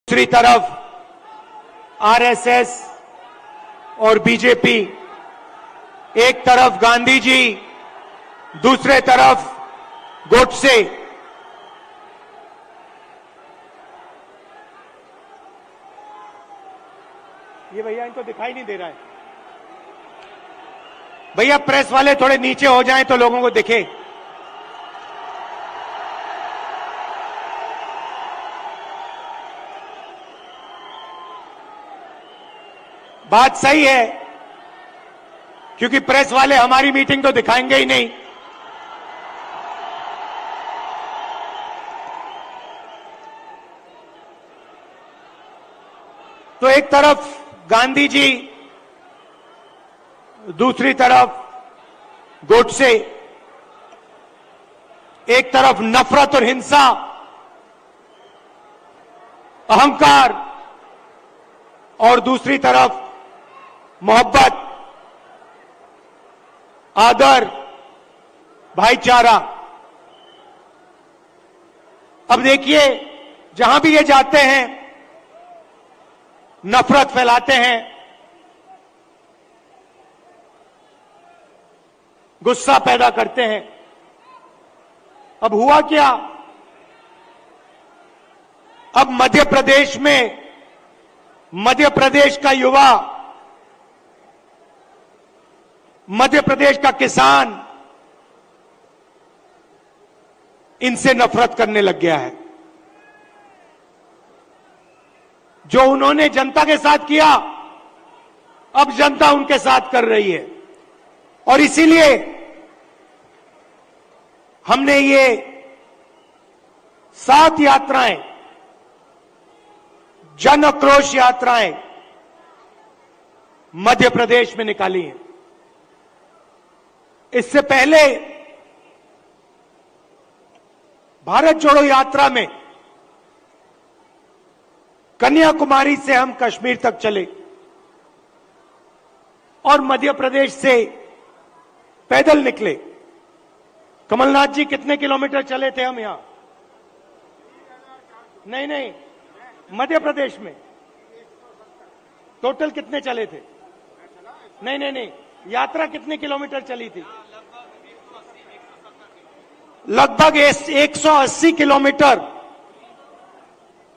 दूसरी तरफ आरएसएस और बीजेपी, एक तरफ गांधी जी, दूसरे तरफ गोडसे। ये भैया इनको दिखाई नहीं दे रहा है। भैया प्रेस वाले थोड़े नीचे हो जाएं तो लोगों को दिखे। बात सही है, क्योंकि प्रेस वाले हमारी मीटिंग तो दिखाएंगे ही नहीं। तो एक तरफ गांधी जी, दूसरी तरफ गोडसे, एक तरफ नफरत और हिंसा, अहंकार, और दूसरी तरफ मोहब्बत, आदर, भाईचारा। अब देखिए, जहां भी ये जाते हैं नफरत फैलाते हैं, गुस्सा पैदा करते हैं। अब हुआ क्या? अब मध्य प्रदेश में, मध्य प्रदेश का युवा, मध्य प्रदेश का किसान इनसे नफरत करने लग गया है। जो उन्होंने जनता के साथ किया, अब जनता उनके साथ कर रही है। और इसीलिए हमने ये 7 यात्राएं, जन आक्रोश यात्राएं मध्य प्रदेश में निकाली हैं। इससे पहले भारत जोड़ो यात्रा में कन्याकुमारी से हम कश्मीर तक चले और मध्य प्रदेश से पैदल निकले। कमलनाथ जी, कितने किलोमीटर चले थे हम यहां? नहीं, मध्य प्रदेश में टोटल कितने चले थे? नहीं, यात्रा कितने किलोमीटर चली थी? लगभग 180 किलोमीटर।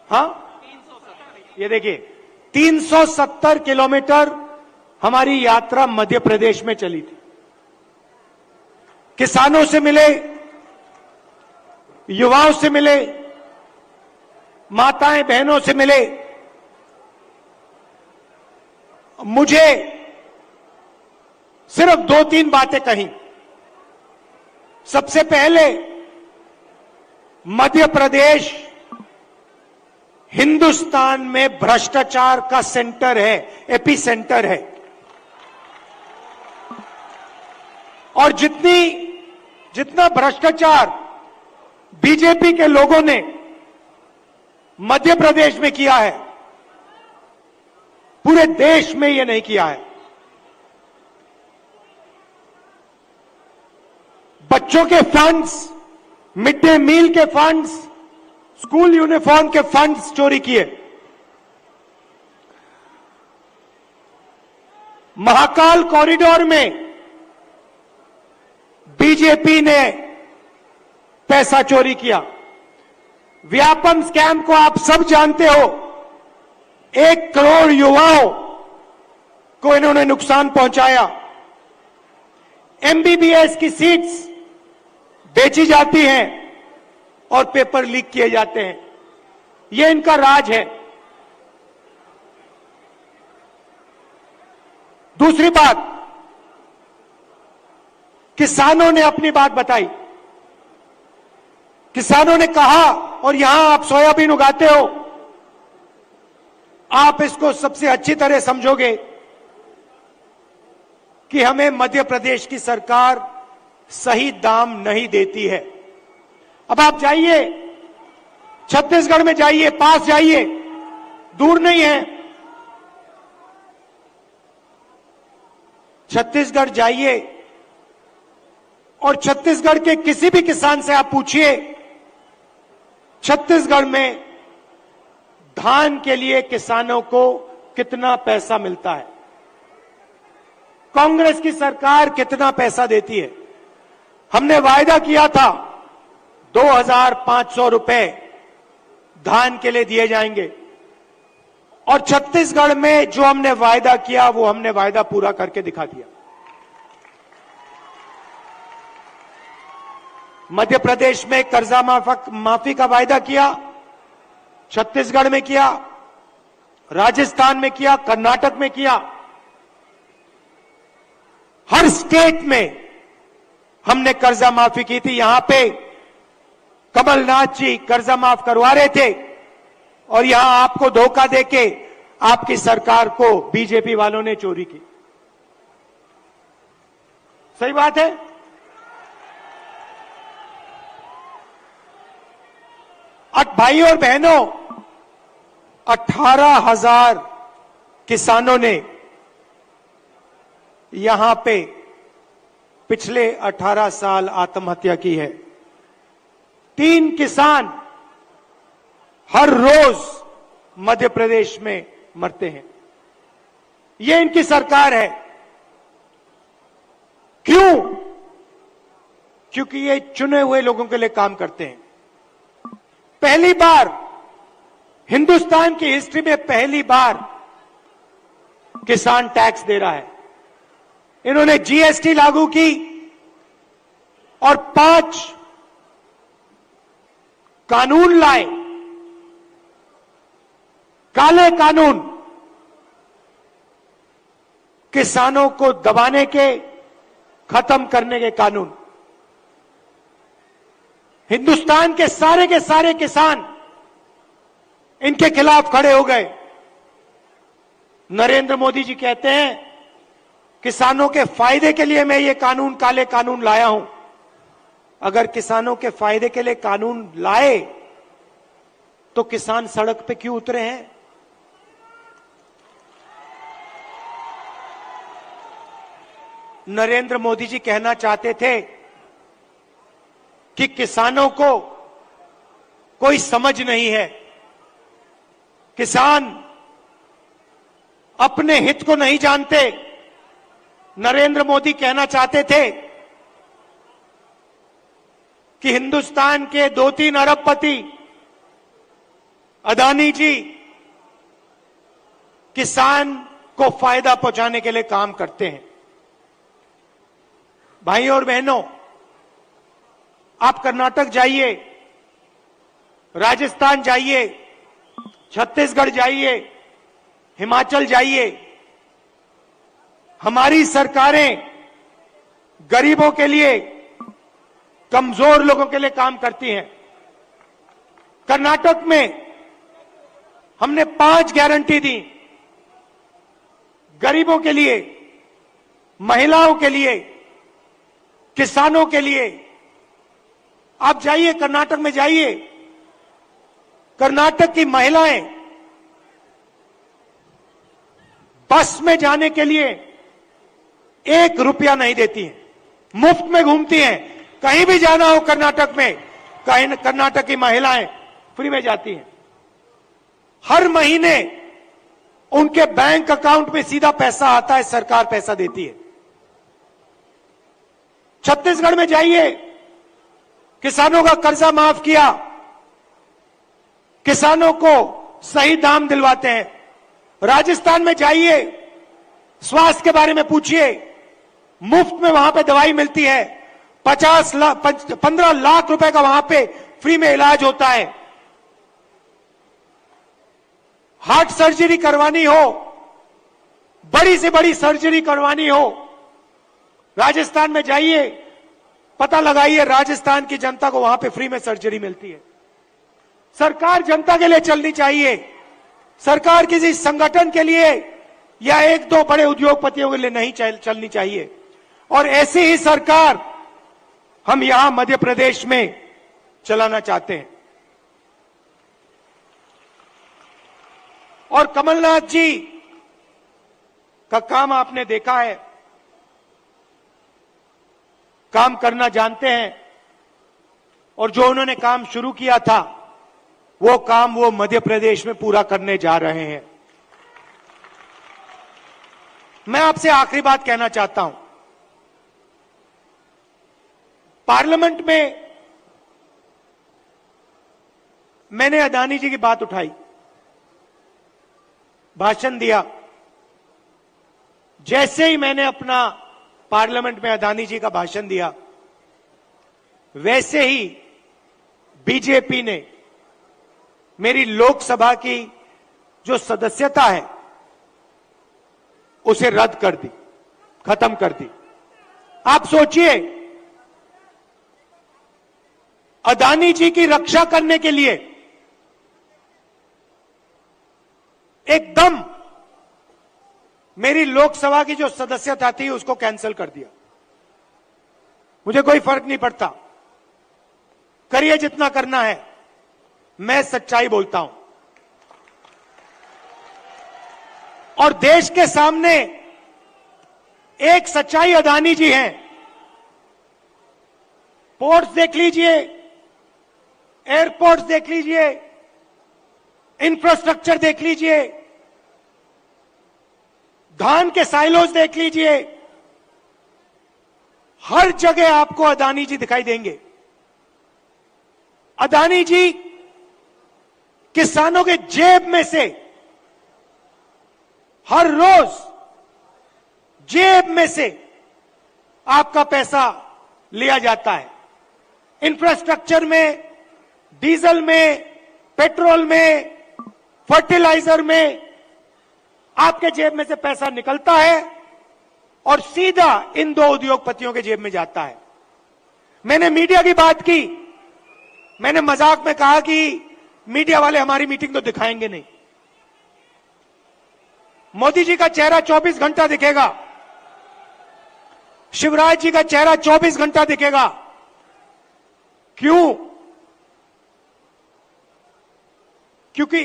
हाँ, ये देखिए, 370 किलोमीटर हमारी यात्रा मध्य प्रदेश में चली थी। किसानों से मिले, युवाओं से मिले, माताएं बहनों से मिले। मुझे सिर्फ 2-3 बातें कही। सबसे पहले, मध्य प्रदेश हिंदुस्तान में भ्रष्टाचार का सेंटर है, एपी सेंटर है। और जितना भ्रष्टाचार बीजेपी के लोगों ने मध्य प्रदेश में किया है, पूरे देश में यह नहीं किया है। बच्चों के फंड्स, मिड डे मील के फंड्स, स्कूल यूनिफॉर्म के फंड्स चोरी किए। महाकाल कॉरिडोर में बीजेपी ने पैसा चोरी किया। व्यापम स्कैम को आप सब जानते हो। 1 करोड़ युवाओं को इन्होंने नुकसान पहुंचाया। एमबीबीएस की सीट्स बेची जाती हैं और पेपर लीक किए जाते हैं। यह इनका राज है। दूसरी बात, किसानों ने अपनी बात बताई। किसानों ने कहा, और यहां आप सोयाबीन उगाते हो, आप इसको सबसे अच्छी तरह समझोगे कि हमें मध्य प्रदेश की सरकार सही दाम नहीं देती है। अब आप जाइए, छत्तीसगढ़ में जाइए, पास जाइए, दूर नहीं है। छत्तीसगढ़ जाइए और छत्तीसगढ़ के किसी भी किसान से आप पूछिए, छत्तीसगढ़ में धान के लिए किसानों को कितना पैसा मिलता है, कांग्रेस की सरकार कितना पैसा देती है। हमने वायदा किया था 2500 रुपए धान के लिए दिए जाएंगे, और छत्तीसगढ़ में जो हमने वायदा किया वो हमने वायदा पूरा करके दिखा दिया। मध्य प्रदेश में कर्जा माफी का वायदा किया, छत्तीसगढ़ में किया, राजस्थान में किया, कर्नाटक में किया। हर स्टेट में हमने कर्जा माफी की थी। यहां पे कमलनाथ जी कर्जा माफ करवा रहे थे, और यहां आपको धोखा देके आपकी सरकार को बीजेपी वालों ने चोरी की। सही बात है। भाई और बहनों, 18,000 किसानों ने यहां पे पिछले 18 साल आत्महत्या की है। 3 किसान हर रोज मध्य प्रदेश में मरते हैं। ये इनकी सरकार है। क्यों? क्योंकि ये चुने हुए लोगों के लिए काम करते हैं। पहली बार हिंदुस्तान की हिस्ट्री में पहली बार किसान टैक्स दे रहा है। इन्होंने जीएसटी लागू की और 5 कानून लाए, काले कानून, किसानों को दबाने के, खत्म करने के कानून। हिंदुस्तान के सारे किसान इनके खिलाफ खड़े हो गए। नरेंद्र मोदी जी कहते हैं किसानों के फायदे के लिए मैं ये कानून, काले कानून लाया हूं। अगर किसानों के फायदे के लिए कानून लाए तो किसान सड़क पे क्यों उतरे हैं? नरेंद्र मोदी जी कहना चाहते थे कि किसानों को कोई समझ नहीं है, किसान अपने हित को नहीं जानते। नरेंद्र मोदी कहना चाहते थे कि हिंदुस्तान के 2-3 अरबपति अदानी जी किसान को फायदा पहुंचाने के लिए काम करते हैं। भाई और बहनों, आप कर्नाटक जाइए, राजस्थान जाइए, छत्तीसगढ़ जाइए, हिमाचल जाइए, हमारी सरकारें गरीबों के लिए, कमजोर लोगों के लिए काम करती हैं। कर्नाटक में हमने 5 गारंटी दी, गरीबों के लिए, महिलाओं के लिए, किसानों के लिए। आप जाइए, कर्नाटक में जाइए, कर्नाटक की महिलाएं बस में जाने के लिए 1 रुपया नहीं देती हैं, मुफ्त में घूमती हैं। कहीं भी जाना हो कर्नाटक में, कर्नाटक की महिलाएं फ्री में जाती हैं। हर महीने उनके बैंक अकाउंट में सीधा पैसा आता है, सरकार पैसा देती है। छत्तीसगढ़ में जाइए, किसानों का कर्जा माफ किया, किसानों को सही दाम दिलवाते हैं। राजस्थान में जाइए, स्वास्थ्य के बारे में पूछिए, मुफ्त में वहां पे दवाई मिलती है। 15 लाख रुपए का वहां पे फ्री में इलाज होता है। हार्ट सर्जरी करवानी हो, बड़ी से बड़ी सर्जरी करवानी हो, राजस्थान में जाइए, पता लगाइए, राजस्थान की जनता को वहां पे फ्री में सर्जरी मिलती है। सरकार जनता के लिए चलनी चाहिए। सरकार किसी संगठन के लिए या 1-2 बड़े उद्योगपतियों के लिए नहीं चलनी चाहिए। और ऐसी ही सरकार हम यहां मध्य प्रदेश में चलाना चाहते हैं। और कमलनाथ जी का काम आपने देखा है, काम करना जानते हैं। और जो उन्होंने काम शुरू किया था, वो काम वो मध्य प्रदेश में पूरा करने जा रहे हैं। मैं आपसे आखिरी बात कहना चाहता हूं। पार्लियामेंट में मैंने अदानी जी की बात उठाई, भाषण दिया। जैसे ही मैंने अपना पार्लियामेंट में अदानी जी का भाषण दिया, वैसे ही बीजेपी ने मेरी लोकसभा की जो सदस्यता है उसे रद्द कर दी, खत्म कर दी। आप सोचिए, अदानी जी की रक्षा करने के लिए एकदम मेरी लोकसभा की जो सदस्यता थी उसको कैंसिल कर दिया। मुझे कोई फर्क नहीं पड़ता, करिए जितना करना है, मैं सच्चाई बोलता हूं। और देश के सामने एक सच्चाई अदानी जी हैं। पोर्ट्स देख लीजिए, एयरपोर्ट्स देख लीजिए, इंफ्रास्ट्रक्चर देख लीजिए, धान के साइलोज देख लीजिए, हर जगह आपको अदानी जी दिखाई देंगे। अदानी जी किसानों के जेब में से हर रोज जेब में से आपका पैसा लिया जाता है। इंफ्रास्ट्रक्चर में, डीजल में, पेट्रोल में, फर्टिलाइजर में आपके जेब में से पैसा निकलता है और सीधा इन दो उद्योगपतियों के जेब में जाता है। मैंने मीडिया की बात की, मैंने मजाक में कहा कि मीडिया वाले हमारी मीटिंग तो दिखाएंगे नहीं। मोदी जी का चेहरा 24 घंटा दिखेगा, शिवराज जी का चेहरा 24 घंटा दिखेगा। क्यों? क्योंकि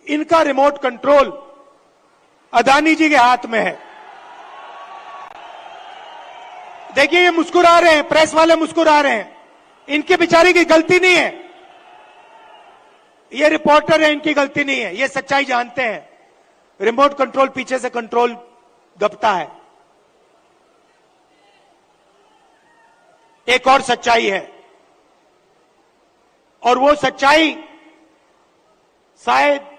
इनका रिमोट कंट्रोल अदानी जी के हाथ में है। देखिए, ये मुस्कुरा रहे हैं, प्रेस वाले मुस्कुरा रहे हैं, इनके बेचारे की गलती नहीं है, ये रिपोर्टर है, इनकी गलती नहीं है, ये सच्चाई जानते हैं। रिमोट कंट्रोल पीछे से कंट्रोल दबता है। एक और सच्चाई है, और वो सच्चाई शायद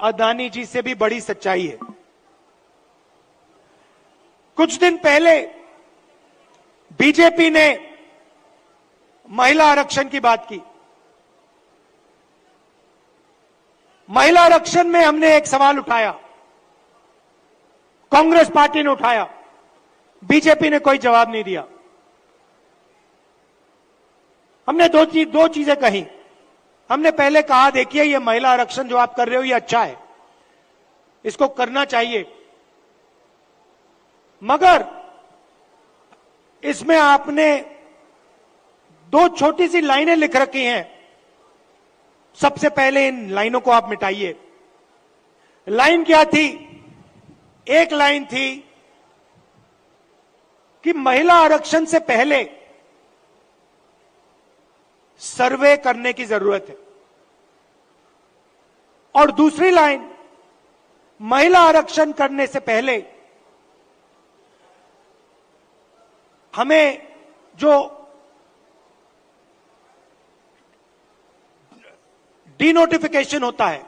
अदानी जी से भी बड़ी सच्चाई है। कुछ दिन पहले बीजेपी ने महिला आरक्षण की बात की। महिला आरक्षण में हमने एक सवाल उठाया, कांग्रेस पार्टी ने उठाया, बीजेपी ने कोई जवाब नहीं दिया। हमने दो चीजें कही। हमने पहले कहा, देखिए ये महिला आरक्षण जो आप कर रहे हो ये अच्छा है, इसको करना चाहिए, मगर इसमें आपने दो छोटी सी लाइनें लिख रखी हैं। सबसे पहले इन लाइनों को आप मिटाइए। लाइन क्या थी? एक लाइन थी कि महिला आरक्षण से पहले सर्वे करने की जरूरत है, और दूसरी लाइन, महिला आरक्षण करने से पहले हमें जो डीनोटिफिकेशन होता है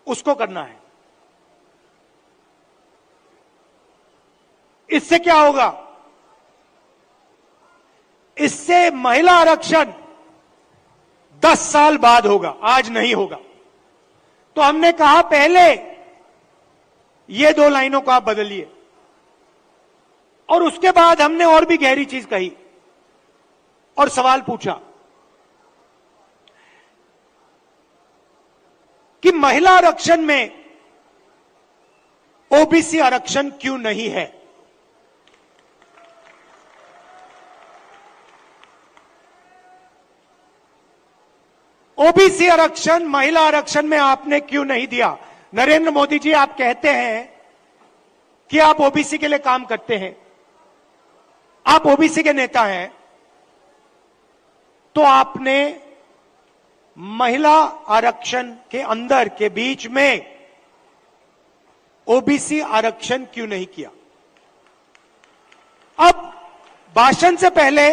उसको करना है। इससे क्या होगा? इससे महिला आरक्षण 10 साल बाद होगा, आज नहीं होगा। तो हमने कहा पहले ये दो लाइनों को आप बदलिए, और उसके बाद हमने और भी गहरी चीज कही और सवाल पूछा कि महिला आरक्षण में ओबीसी आरक्षण क्यों नहीं है? ओबीसी आरक्षण महिला आरक्षण में आपने क्यों नहीं दिया? नरेंद्र मोदी जी, आप कहते हैं कि आप ओबीसी के लिए काम करते हैं, आप ओबीसी के नेता हैं, तो आपने महिला आरक्षण के अंदर के बीच में ओबीसी आरक्षण क्यों नहीं किया? अब भाषण से पहले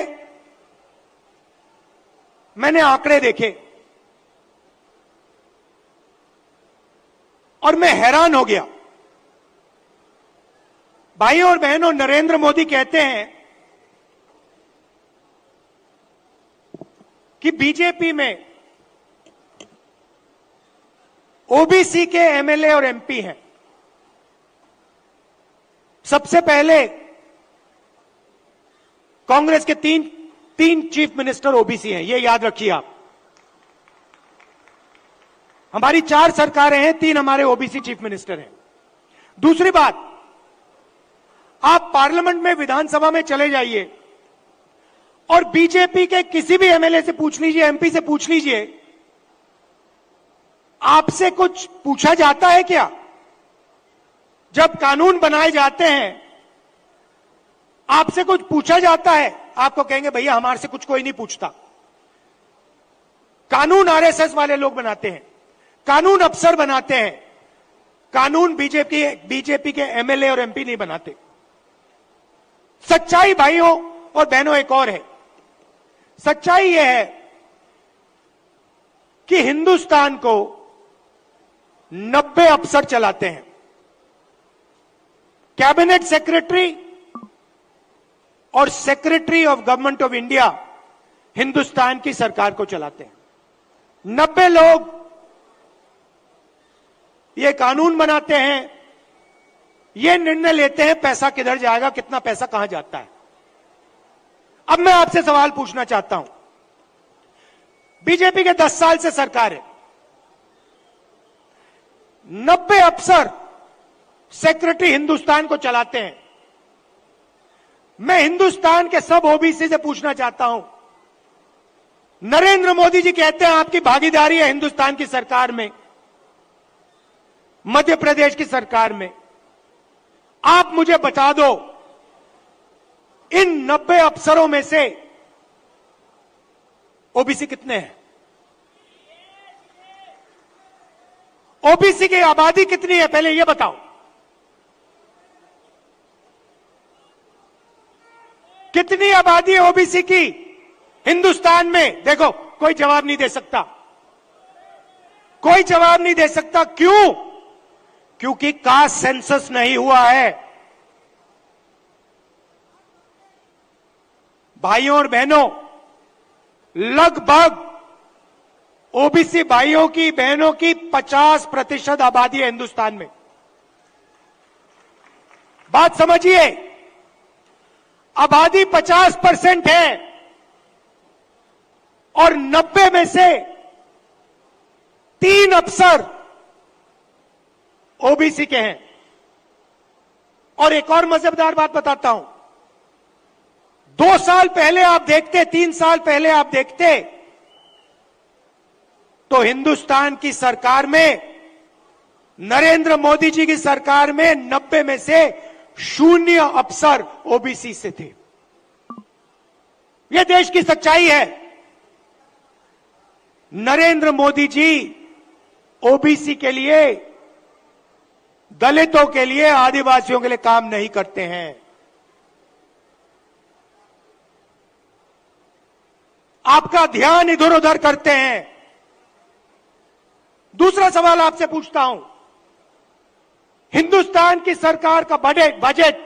मैंने आंकड़े देखे और मैं हैरान हो गया। भाइयों और बहनों, नरेंद्र मोदी कहते हैं कि बीजेपी में ओबीसी के एमएलए और एमपी हैं। सबसे पहले कांग्रेस के तीन चीफ मिनिस्टर ओबीसी हैं, ये याद रखिए आप। हमारी 4 सरकारें हैं, 3 हमारे ओबीसी चीफ मिनिस्टर हैं। दूसरी बात, आप पार्लियामेंट में, विधानसभा में चले जाइए और बीजेपी के किसी भी एमएलए से पूछ लीजिए, एमपी से पूछ लीजिए, आपसे कुछ पूछा जाता है क्या? जब कानून बनाए जाते हैं आपसे कुछ पूछा जाता है? आपको कहेंगे भैया हमारे से कुछ कोई नहीं पूछता। कानून आरएसएस वाले लोग बनाते हैं, कानून अफसर बनाते हैं, कानून बीजेपी के एमएलए और एमपी नहीं बनाते। सच्चाई भाइयों और बहनों एक और है। सच्चाई यह है कि हिंदुस्तान को 90 अफसर चलाते हैं। कैबिनेट सेक्रेटरी और secretary of government of India Hindustan की सरकार को चलाते हैं। 90 लोग ये कानून बनाते हैं, ये निर्णय लेते हैं पैसा किधर जाएगा, कितना पैसा कहां जाता है। अब मैं आपसे सवाल पूछना चाहता हूं, बीजेपी के 10 साल से सरकार है, 90 अफसर सेक्रेटरी हिंदुस्तान को चलाते हैं। मैं हिंदुस्तान के सब ओबीसी से पूछना चाहता हूं, नरेंद्र मोदी जी कहते हैं आपकी भागीदारी है हिंदुस्तान की सरकार में, मध्य प्रदेश की सरकार में। आप मुझे बता दो, इन 90 अफसरों में से ओबीसी कितने हैं? ओबीसी की आबादी कितनी है पहले यह बताओ। कितनी आबादी है ओबीसी की हिंदुस्तान में? देखो, कोई जवाब नहीं दे सकता, कोई जवाब नहीं दे सकता। क्यों? क्योंकि कास्ट सेंसस नहीं हुआ है। भाइयों और बहनों, लगभग ओबीसी भाइयों की बहनों की 50% आबादी है हिंदुस्तान में। बात समझिए, आबादी 50% है और 90 में से 3 अफसर ओबीसी के हैं। और एक और मजेदार बात बताता हूं, 2 साल पहले आप देखते, 3 साल पहले आप देखते तो हिंदुस्तान की सरकार में, नरेंद्र मोदी जी की सरकार में 90 में से 0 अफसर ओबीसी से थे। यह देश की सच्चाई है। नरेंद्र मोदी जी ओबीसी के लिए, दलितों के लिए, आदिवासियों के लिए काम नहीं करते हैं। आपका ध्यान इधर उधर करते हैं। दूसरा सवाल आपसे पूछता हूं, हिंदुस्तान की सरकार का बजट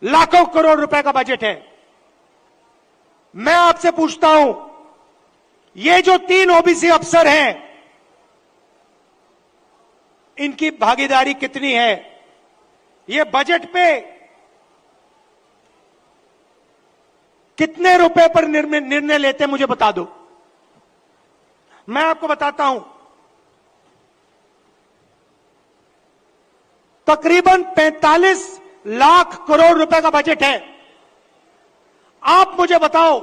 लाखों करोड़ रुपए का बजट है। मैं आपसे पूछता हूं, ये जो 3 ओबीसी अफसर हैं, इनकी भागीदारी कितनी है? ये बजट पे कितने रुपए पर निर्णय लेते हैं, मुझे बता दो। मैं आपको बताता हूं, तकरीबन 45 लाख करोड़ रुपए का बजट है। आप मुझे बताओ,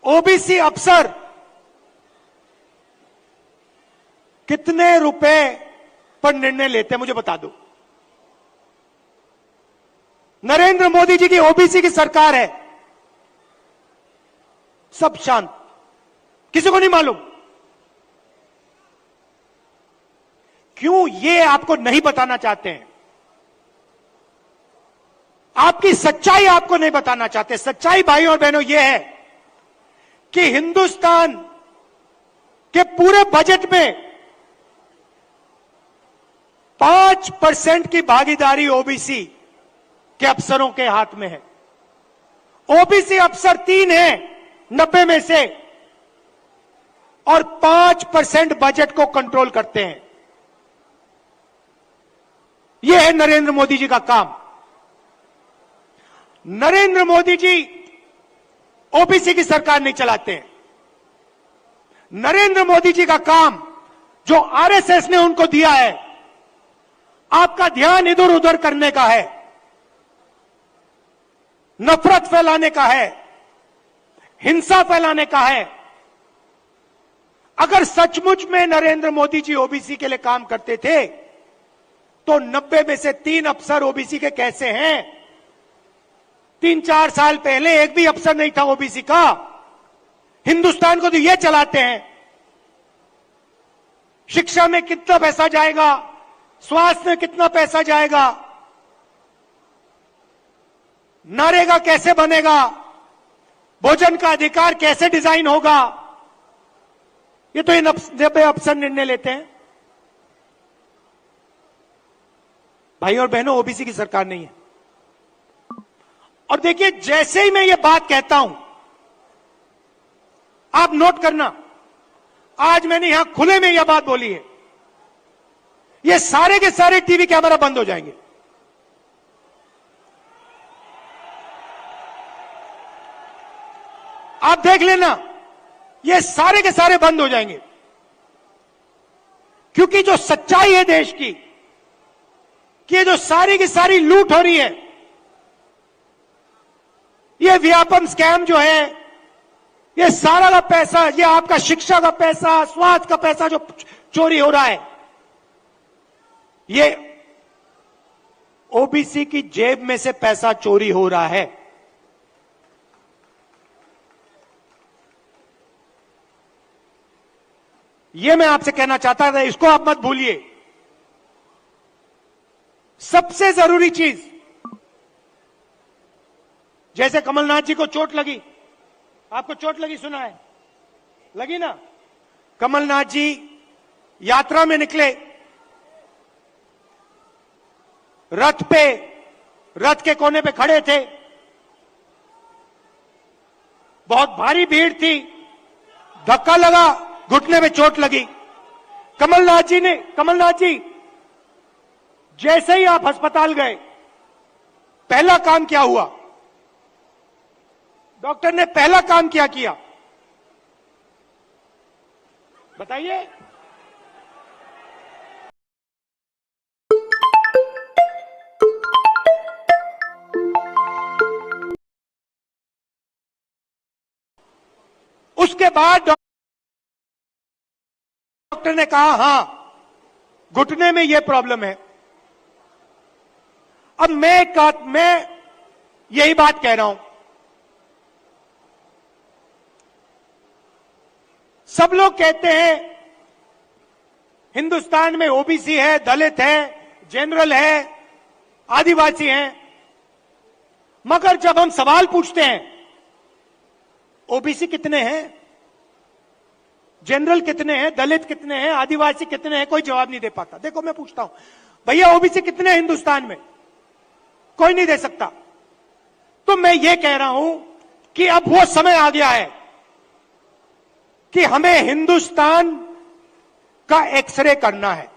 ओबीसी अफसर कितने रुपए पर निर्णय लेते हैं, मुझे बता दो। नरेंद्र मोदी जी की ओबीसी की सरकार है, सब शांत। किसी को नहीं मालूम। क्यों ये आपको नहीं बताना चाहते हैं? आपकी सच्चाई आपको नहीं बताना चाहते। सच्चाई भाइयों और बहनों ये है कि हिंदुस्तान के पूरे बजट में 5% की भागीदारी ओबीसी के अफसरों के हाथ में है। ओबीसी अफसर 3 हैं 90 में से, और 5% बजट को कंट्रोल करते हैं। यह है नरेंद्र मोदी जी का काम। नरेंद्र मोदी जी ओबीसी की सरकार नहीं चलाते हैं। नरेंद्र मोदी जी का काम जो आरएसएस ने उनको दिया है, आपका ध्यान इधर उधर करने का है, नफरत फैलाने का है, हिंसा फैलाने का है। अगर सचमुच में नरेंद्र मोदी जी ओबीसी के लिए काम करते थे तो 90 में से 3 अफसर ओबीसी के कैसे हैं? 3-4 साल पहले एक भी अफसर नहीं था ओबीसी का। हिंदुस्तान को तो ये चलाते हैं। शिक्षा में कितना पैसा जाएगा, स्वास्थ्य में कितना पैसा जाएगा, नरेगा कैसे बनेगा, भोजन का अधिकार कैसे डिजाइन होगा, ये तो इन 90 अफसर निर्णय लेते हैं। भाई और बहनों, ओबीसी की सरकार नहीं है। और देखिए, जैसे ही मैं ये बात कहता हूं, आप नोट करना, आज मैंने यहां खुले में यह बात बोली है, ये सारे के सारे टीवी कैमरा बंद हो जाएंगे। आप देख लेना, ये सारे के सारे बंद हो जाएंगे। क्योंकि जो सच्चाई है देश की, कि जो सारी की सारी लूट हो रही है, ये व्यापम स्कैम जो है, ये सारा का पैसा, ये आपका शिक्षा का पैसा, स्वास्थ्य का पैसा जो चोरी हो रहा है, ये ओबीसी की जेब में से पैसा चोरी हो रहा है। ये मैं आपसे कहना चाहता था, इसको आप मत भूलिए। सबसे जरूरी चीज, जैसे कमलनाथ जी को चोट लगी, आपको चोट लगी, सुना है, लगी ना? कमलनाथ जी यात्रा में निकले, रथ पे, रथ के कोने पे खड़े थे, बहुत भारी भीड़ थी, धक्का लगा, घुटने में चोट लगी। कमलनाथ जी जैसे ही आप अस्पताल गए, पहला काम क्या हुआ? डॉक्टर ने पहला काम क्या किया, बताइए? उसके बाद डॉक्टर ने कहा, हां, घुटने में यह प्रॉब्लम है। अब मैं यही बात कह रहा हूं, सब लोग कहते हैं हिंदुस्तान में ओबीसी है, दलित है, जनरल है, आदिवासी हैं, मगर जब हम सवाल पूछते हैं ओबीसी कितने हैं, जनरल कितने हैं, दलित कितने हैं, आदिवासी कितने हैं, कोई जवाब नहीं दे पाता। देखो, मैं पूछता हूं, भैया ओबीसी कितने हैं हिंदुस्तान में? कोई नहीं दे सकता। तो मैं ये कह रहा हूं कि अब वो समय आ गया है कि हमें हिंदुस्तान का एक्सरे करना है।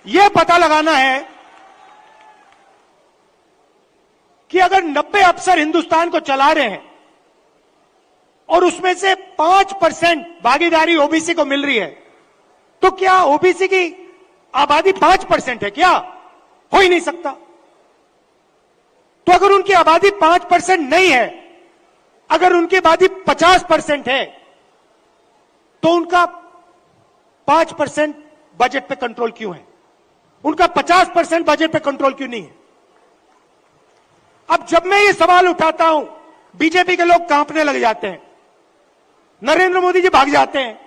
यह पता लगाना है कि अगर 90 अफसर हिंदुस्तान को चला रहे हैं और उसमें से 5% भागीदारी ओबीसी को मिल रही है, तो क्या ओबीसी की आबादी 5% है क्या? हो ही नहीं सकता। तो अगर उनकी आबादी 5% नहीं है, अगर उनकी आबादी 50% है, तो उनका 5% बजट पे कंट्रोल क्यों है? उनका 50% बजट पे कंट्रोल क्यों नहीं है? अब जब मैं ये सवाल उठाता हूं, बीजेपी के लोग कांपने लग जाते हैं। नरेंद्र मोदी जी भाग जाते हैं,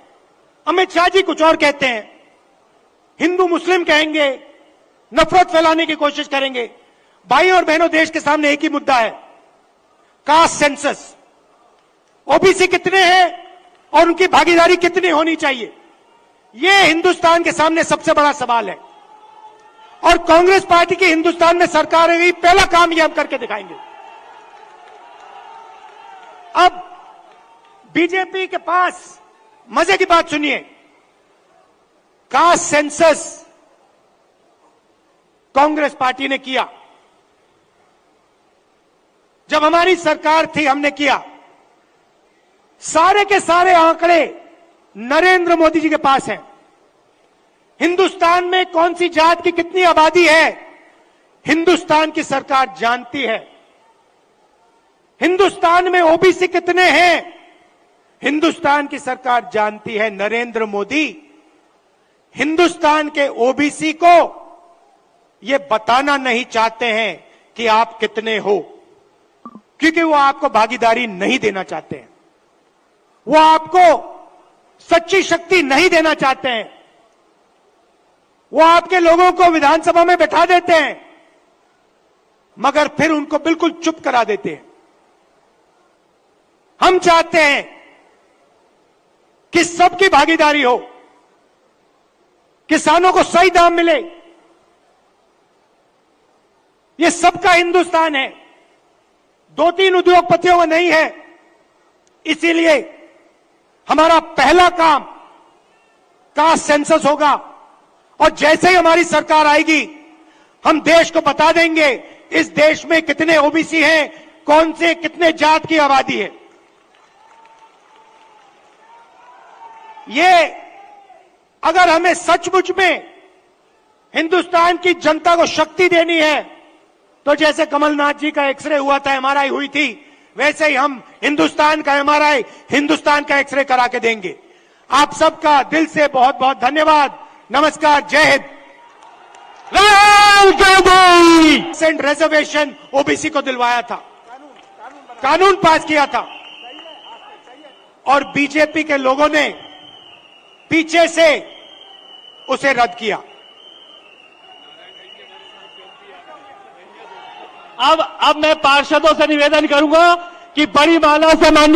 अमित शाह जी कुछ और कहते हैं, हिंदू मुस्लिम कहेंगे, नफरत फैलाने की कोशिश करेंगे। भाई और बहनों, देश के सामने एक ही मुद्दा है, कास्ट सेंसस। ओबीसी कितने हैं और उनकी भागीदारी कितनी होनी चाहिए, यह हिंदुस्तान के सामने सबसे बड़ा सवाल है। और कांग्रेस पार्टी की हिंदुस्तान में सरकार है, पहला काम यह हम करके दिखाएंगे। अब बीजेपी के पास मजे की बात सुनिए, कास्ट सेंसस कांग्रेस पार्टी ने किया, जब हमारी सरकार थी हमने किया। सारे के सारे आंकड़े नरेंद्र मोदी जी के पास हैं। हिंदुस्तान में कौन सी जात की कितनी आबादी है, हिंदुस्तान की सरकार जानती है। हिंदुस्तान में ओबीसी कितने हैं, हिंदुस्तान की सरकार जानती है। नरेंद्र मोदी हिंदुस्तान के ओबीसी को यह बताना नहीं चाहते हैं कि आप कितने हो, क्योंकि वो आपको भागीदारी नहीं देना चाहते हैं, वो आपको सच्ची शक्ति नहीं देना चाहते हैं। वो आपके लोगों को विधानसभा में बैठा देते हैं, मगर फिर उनको बिल्कुल चुप करा देते हैं। हम चाहते हैं कि सबकी भागीदारी हो, किसानों को सही दाम मिले। यह सबका हिंदुस्तान है, दो तीन उद्योगपतियों का नहीं है। इसीलिए हमारा पहला काम कास्ट सेंसस होगा, और जैसे ही हमारी सरकार आएगी हम देश को बता देंगे इस देश में कितने ओबीसी हैं, कौन से कितने जात की आबादी है। ये अगर हमें सचमुच में हिंदुस्तान की जनता को शक्ति देनी है, तो जैसे कमलनाथ जी का एक्सरे हुआ था, एमआरआई हुई थी, वैसे ही हम हिंदुस्तान का एमआरआई, हिंदुस्तान का एक्सरे करा के देंगे। आप सबका दिल से बहुत बहुत धन्यवाद। नमस्कार, जय हिंद। रिजर्वेशन ओबीसी को दिलवाया था, कानून पास किया था, और बीजेपी के लोगों ने पीछे से उसे रद्द किया। अब मैं पार्षदों से निवेदन करूंगा कि बड़ी माला से माननीय